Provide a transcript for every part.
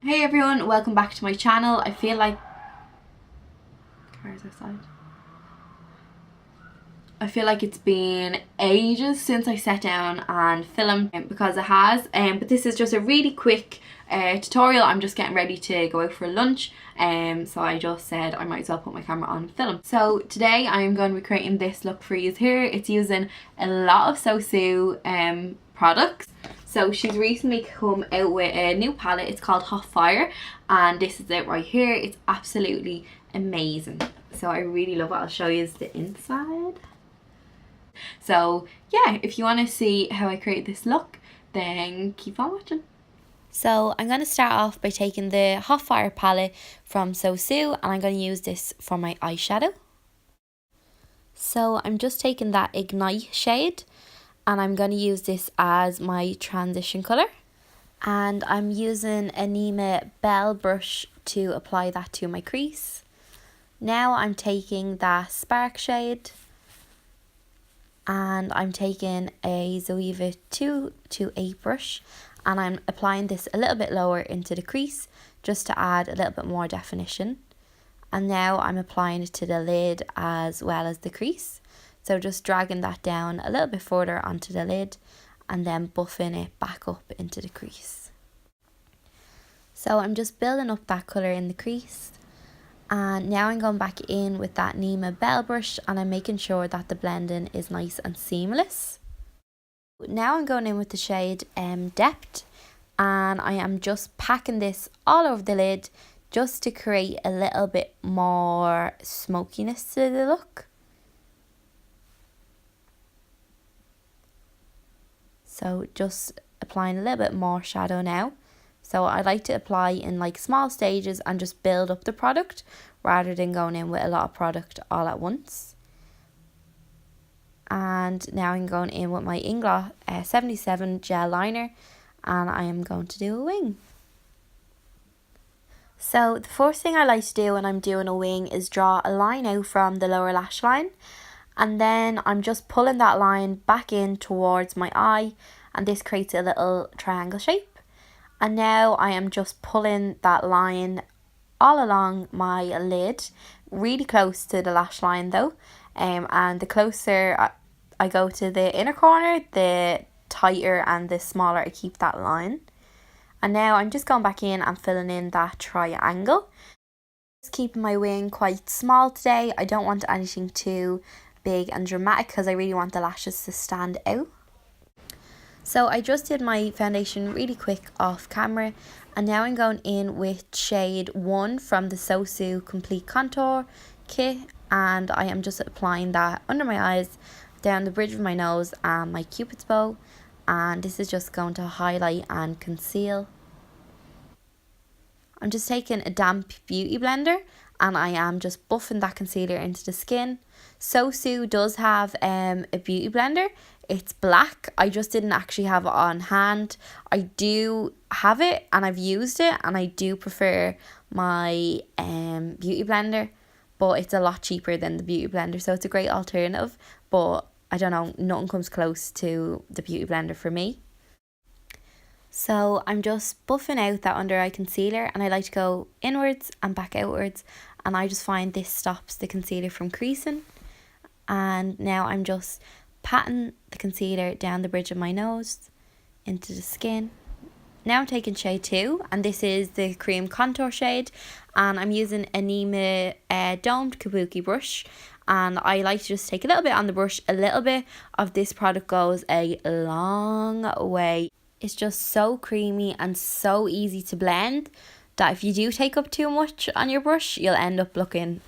Hey everyone, welcome back to my channel. I feel like cars outside. I feel like it's been ages since I sat down and filmed, because it has, but this is just a really quick tutorial. I'm just getting ready to go out for lunch, so I just said I might as well put my camera on and film. So today I'm going to be creating this look for you here. It's using a lot of Sosu products. So she's recently come out with a new palette. It's called Hot Fire, and this is it right here. It's absolutely amazing. So I really love it. I'll show you the inside. So yeah, if you want to see how I create this look, then keep on watching. So I'm going to start off by taking the Hot Fire palette from Sosu, and I'm going to use this for my eyeshadow. So I'm just taking that Ignite shade, and I'm going to use this as my transition colour. And I'm using a Nima Bell brush to apply that to my crease. Now I'm taking that Spark shade, and I'm taking a Zoeva 228 brush, and I'm applying this a little bit lower into the crease just to add a little bit more definition. And now I'm applying it to the lid as well as the crease. So just dragging that down a little bit further onto the lid and then buffing it back up into the crease. So I'm just building up that colour in the crease. And now I'm going back in with that Nima Bell brush, and I'm making sure that the blending is nice and seamless. Now I'm going in with the shade Depth, and I am just packing this all over the lid just to create a little bit more smokiness to the look. So just applying a little bit more shadow now. So I like to apply in like small stages and just build up the product rather than going in with a lot of product all at once. And now I'm going in with my Ingloss 77 gel liner, and I am going to do a wing. So the first thing I like to do when I'm doing a wing is draw a line out from the lower lash line, and then I'm just pulling that line back in towards my eye, and this creates a little triangle shape. And now I am just pulling that line all along my lid, really close to the lash line though, and the closer I go to the inner corner, the tighter and the smaller I keep that line. And now I'm just going back in and filling in that triangle. Just keeping my wing quite small today. I don't want anything too big and dramatic because I really want the lashes to stand out. So I just did my foundation really quick off camera, and now I'm going in with shade 1 from the Sosu Complete Contour kit, and I am just applying that under my eyes, down the bridge of my nose and my cupid's bow, and this is just going to highlight and conceal. I'm just taking a damp beauty blender, and I am just buffing that concealer into the skin. Sosu does have a beauty blender. It's black. I just didn't actually have it on hand. I do have it and I've used it, and I do prefer my beauty blender, but it's a lot cheaper than the beauty blender, so it's a great alternative. But I don't know, nothing comes close to the beauty blender for me. So I'm just buffing out that under eye concealer, and I like to go inwards and back outwards, and I just find this stops the concealer from creasing. And now I'm just patting the concealer down the bridge of my nose into the skin. Now I'm taking shade 2, and this is the cream contour shade, and I'm using a Nima domed kabuki brush, and I like to just take a little bit on the brush. A little bit of this product goes a long way. It's just so creamy and so easy to blend that if you do take up too much on your brush, you'll end up looking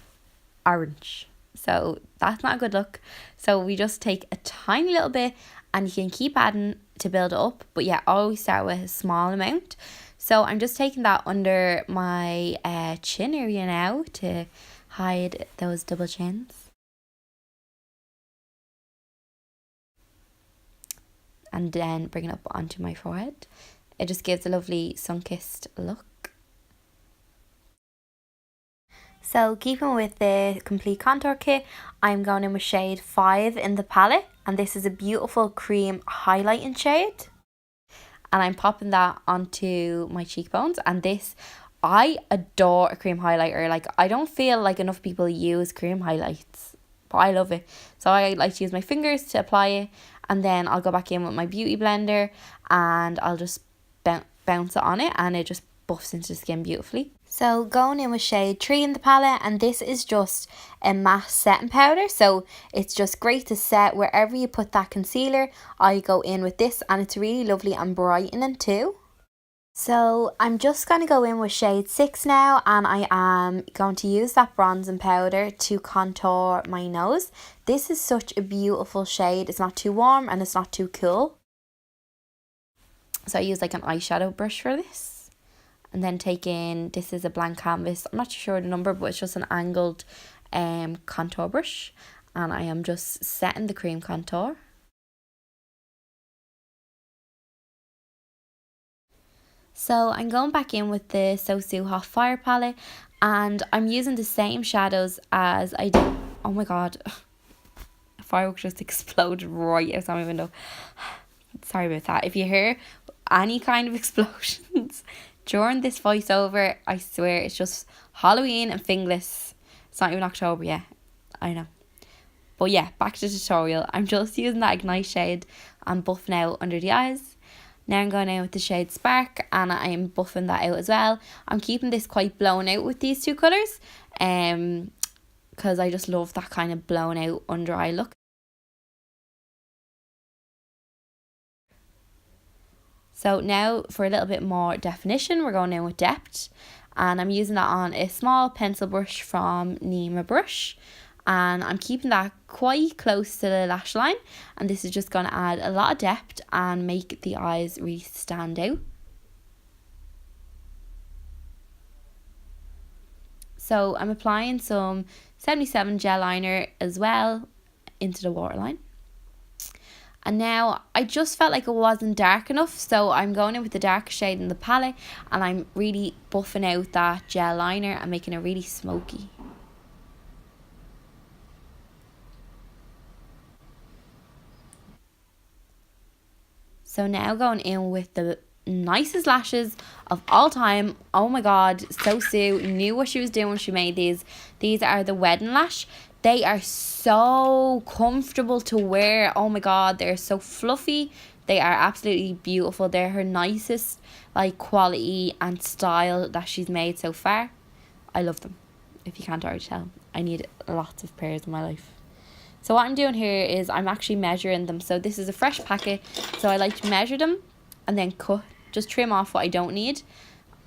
orange. So that's not a good look. So we just take a tiny little bit, and you can keep adding to build it up. But yeah, always start with a small amount. So I'm just taking that under my chin area now to hide those double chins. And then bring it up onto my forehead. It just gives a lovely sun-kissed look. So keeping with the Complete Contour kit, I'm going in with shade 5 in the palette, and this is a beautiful cream highlighting shade. and I'm popping that onto my cheekbones. And this, I adore a cream highlighter. Like, I don't feel like enough people use cream highlights, but I love it. So I like to use my fingers to apply it, and then I'll go back in with my beauty blender and I'll just bounce it on it, and it just buffs into the skin beautifully. So going in with shade 3 in the palette, and this is just a matte setting powder, so it's just great to set wherever you put that concealer. I go in with this, and it's really lovely and brightening too. So I'm just going to go in with shade 6 now, and I am going to use that bronzing powder to contour my nose. This is such a beautiful shade. It's not too warm and it's not too cool. So I use like an eyeshadow brush for this. And then take in, this is a blank canvas. I'm not sure the number, but it's just an angled contour brush. And I am just setting the cream contour. So I'm going back in with the Sosu Hot Fire palette, and I'm using the same shadows as I did. Oh my god, a firework just exploded right outside my window. Sorry about that. If you hear any kind of explosions during this voiceover, I swear it's just Halloween and Fingless. It's not even October yet. I know. But yeah, back to the tutorial. I'm just using that Ignite shade and buffing out under the eyes. Now I'm going in with the shade Spark, and I am buffing that out as well. I'm keeping this quite blown out with these two colours, because I just love that kind of blown out under eye look. So now for a little bit more definition, we're going in with Depth, and I'm using that on a small pencil brush from Nima Brush, and I'm keeping that quite close to the lash line, and this is just going to add a lot of depth and make the eyes really stand out. So I'm applying some 77 gel liner as well into the waterline. And now I just felt like it wasn't dark enough, so I'm going in with the dark shade in the palette, and I'm really buffing out that gel liner and making it really smoky. So now going in with the nicest lashes of all time. Oh my god, Sosu knew what she was doing when she made these. These are the wedding lash. They are so comfortable to wear. Oh my god, they're so fluffy. They are absolutely beautiful. They're her nicest like quality and style that she's made so far. I love them. If you can't already tell, I need lots of pairs in my life. So what I'm doing here is I'm actually measuring them. So this is a fresh packet, so I like to measure them and then cut, just trim off what I don't need.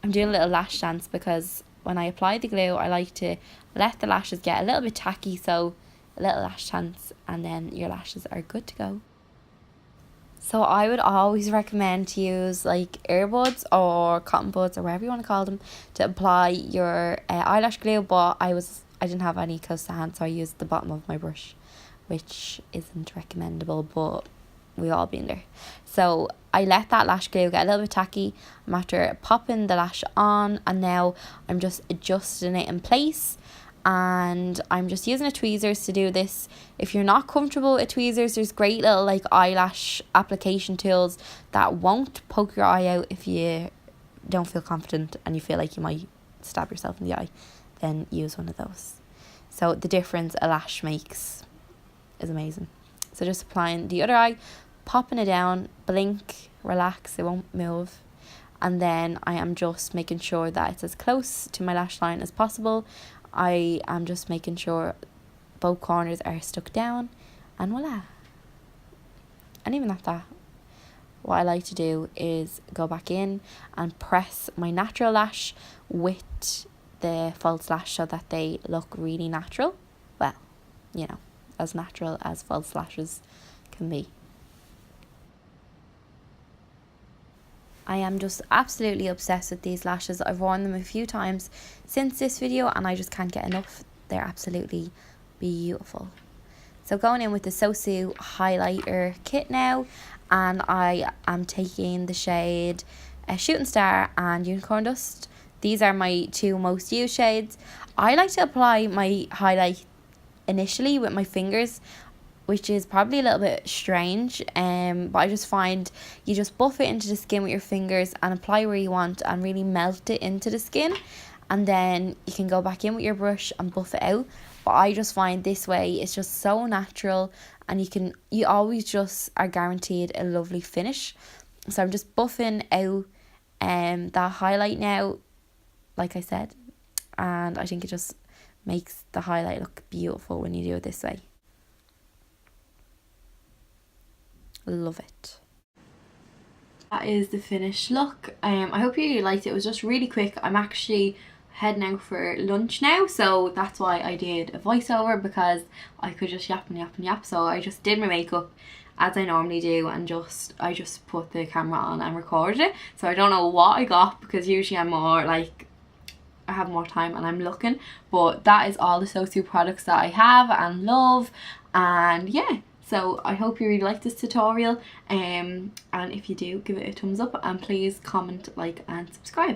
I'm doing a little lash dance because when I apply the glue, I like to let the lashes get a little bit tacky, so a little lash dance and then your lashes are good to go. So I would always recommend to use like earbuds or cotton buds or whatever you want to call them to apply your eyelash glue, but I didn't have any close to hand, so I used the bottom of my brush, which isn't recommendable, but we've all been there. So I let that lash glue get a little bit tacky. I'm after popping the lash on, and now I'm just adjusting it in place, and I'm just using a tweezers to do this. If you're not comfortable with tweezers, there's great little like eyelash application tools that won't poke your eye out if you don't feel confident and you feel like you might stab yourself in the eye. Then use one of those. So the difference a lash makes is amazing. So just applying the other eye, popping it down, blink, relax, it won't move, and then I am just making sure that it's as close to my lash line as possible. I am just making sure both corners are stuck down, and voila. And even at that, what I like to do is go back in and press my natural lash with the false lash so that they look really natural. Well, you know, as natural as false lashes can be. I am just absolutely obsessed with these lashes. I've worn them a few times since this video and I just can't get enough. They're absolutely beautiful. So going in with the Sosu highlighter kit now, and I am taking the shade Shooting Star and Unicorn Dust. These are my two most used shades. I like to apply my highlight initially with my fingers which is probably a little bit strange, but I just find you just buff it into the skin with your fingers and apply where you want and really melt it into the skin, and then you can go back in with your brush and buff it out. But I just find this way it's just so natural, and you always just are guaranteed a lovely finish. So I'm just buffing out that highlight now, like I said, and I think it just makes the highlight look beautiful when you do it this way. Love it. That is the finished look. I hope you really liked it. It was just really quick. I'm actually heading out for lunch now, so that's why I did a voiceover, because I could just yap and yap and yap. So I just did my makeup as I normally do, and I just put the camera on and recorded it. So I don't know what I got, because usually I'm more like, I have more time and I'm looking. But that is all the Sosu products that I have and love. And yeah, so I hope you really like this tutorial, and if you do, give it a thumbs up, and please comment, like and subscribe.